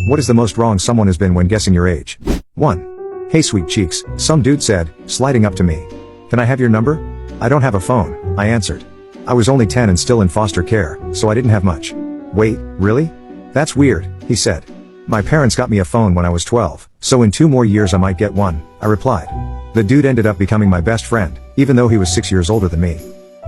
What is the most wrong someone has been when guessing your age? 1. Hey sweet cheeks, some dude said, sliding up to me. Can I have your number? I don't have a phone, I answered. I was only 10 and still in foster care, so I didn't have much. Wait, really? That's weird, he said. My parents got me a phone when I was 12, so in 2 more years I might get one, I replied. The dude ended up becoming my best friend, even though he was 6 years older than me.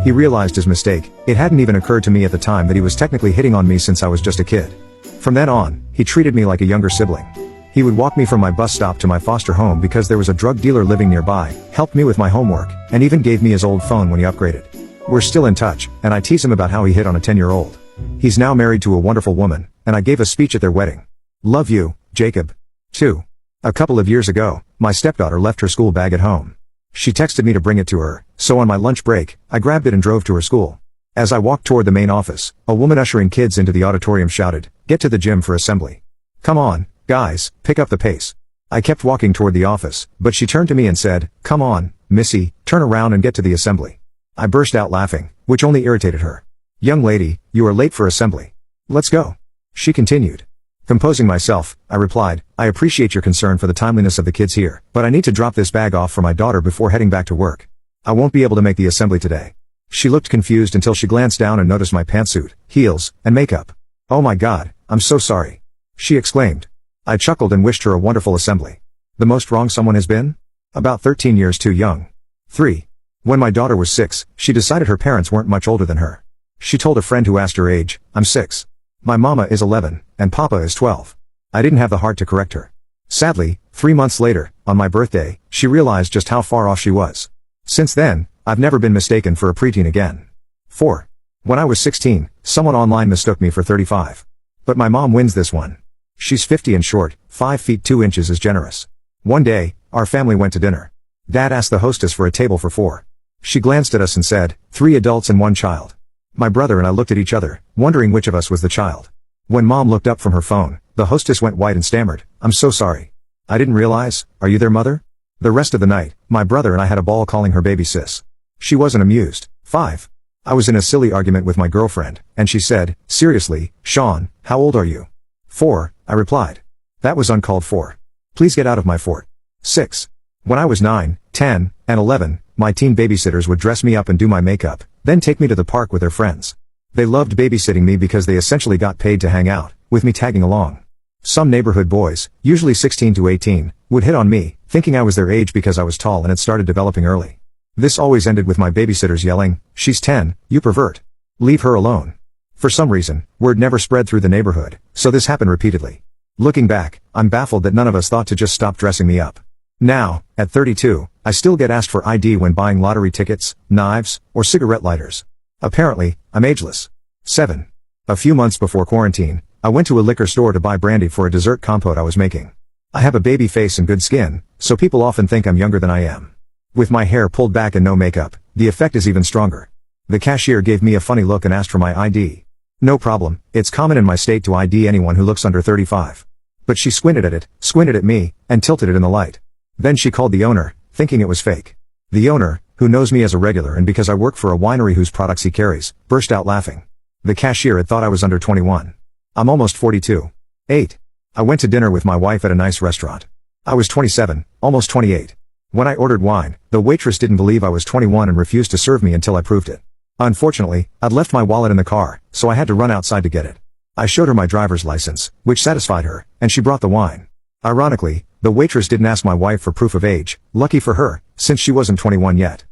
He realized his mistake. It hadn't even occurred to me at the time that he was technically hitting on me since I was just a kid. From then on, he treated me like a younger sibling. He would walk me from my bus stop to my foster home because there was a drug dealer living nearby, helped me with my homework, and even gave me his old phone when he upgraded. We're still in touch, and I tease him about how he hit on a 10-year-old. He's now married to a wonderful woman, and I gave a speech at their wedding. Love you, Jacob. 2. A couple of years ago, my stepdaughter left her school bag at home. She texted me to bring it to her, so on my lunch break, I grabbed it and drove to her school. As I walked toward the main office, a woman ushering kids into the auditorium shouted, "Get to the gym for assembly. Come on, guys, pick up the pace." I kept walking toward the office, but she turned to me and said, "Come on, Missy, turn around and get to the assembly." I burst out laughing, which only irritated her. "Young lady, you are late for assembly. Let's go." She continued. Composing myself, I replied, "I appreciate your concern for the timeliness of the kids here, but I need to drop this bag off for my daughter before heading back to work. I won't be able to make the assembly today." She looked confused until she glanced down and noticed my pantsuit, heels, and makeup. "Oh my God, I'm so sorry," she exclaimed. I chuckled and wished her a wonderful assembly. The most wrong someone has been? About 13 years too young. 3. When my daughter was 6, she decided her parents weren't much older than her. She told a friend who asked her age, "I'm 6. My mama is 11, and papa is 12. I didn't have the heart to correct her. Sadly, 3 months later, on my birthday, she realized just how far off she was. Since then, I've never been mistaken for a preteen again. 4. When I was 16, someone online mistook me for 35. But my mom wins this one. She's 50 and short, 5 feet 2 inches is generous. One day, our family went to dinner. Dad asked the hostess for a table for 4. She glanced at us and said, 3 adults and 1 child. My brother and I looked at each other, wondering which of us was the child. When Mom looked up from her phone, the hostess went white and stammered, "I'm so sorry. I didn't realize. Are you their mother?" The rest of the night, my brother and I had a ball calling her baby sis. She wasn't amused. 5. I was in a silly argument with my girlfriend, and she said, "Seriously, Sean, how old are you?" 4, I replied. That was uncalled for. Please get out of my fort. 6. When I was 9, 10, and 11, my teen babysitters would dress me up and do my makeup, then take me to the park with their friends. They loved babysitting me because they essentially got paid to hang out, with me tagging along. Some neighborhood boys, usually 16 to 18, would hit on me, thinking I was their age because I was tall and had started developing early. This always ended with my babysitters yelling, "She's 10, you pervert. Leave her alone." For some reason, word never spread through the neighborhood, so this happened repeatedly. Looking back, I'm baffled that none of us thought to just stop dressing me up. Now, at 32, I still get asked for ID when buying lottery tickets, knives, or cigarette lighters. Apparently, I'm ageless. 7. A few months before quarantine, I went to a liquor store to buy brandy for a dessert compote I was making. I have a baby face and good skin, so people often think I'm younger than I am. With my hair pulled back and no makeup, the effect is even stronger. The cashier gave me a funny look and asked for my ID. No problem, it's common in my state to ID anyone who looks under 35. But she squinted at it, squinted at me, and tilted it in the light. Then she called the owner, thinking it was fake. The owner, who knows me as a regular and because I work for a winery whose products he carries, burst out laughing. The cashier had thought I was under 21. I'm almost 42. 8. I went to dinner with my wife at a nice restaurant. I was 27, almost 28. When I ordered wine, the waitress didn't believe I was 21 and refused to serve me until I proved it. Unfortunately, I'd left my wallet in the car, so I had to run outside to get it. I showed her my driver's license, which satisfied her, and she brought the wine. Ironically, the waitress didn't ask my wife for proof of age, lucky for her, since she wasn't 21 yet.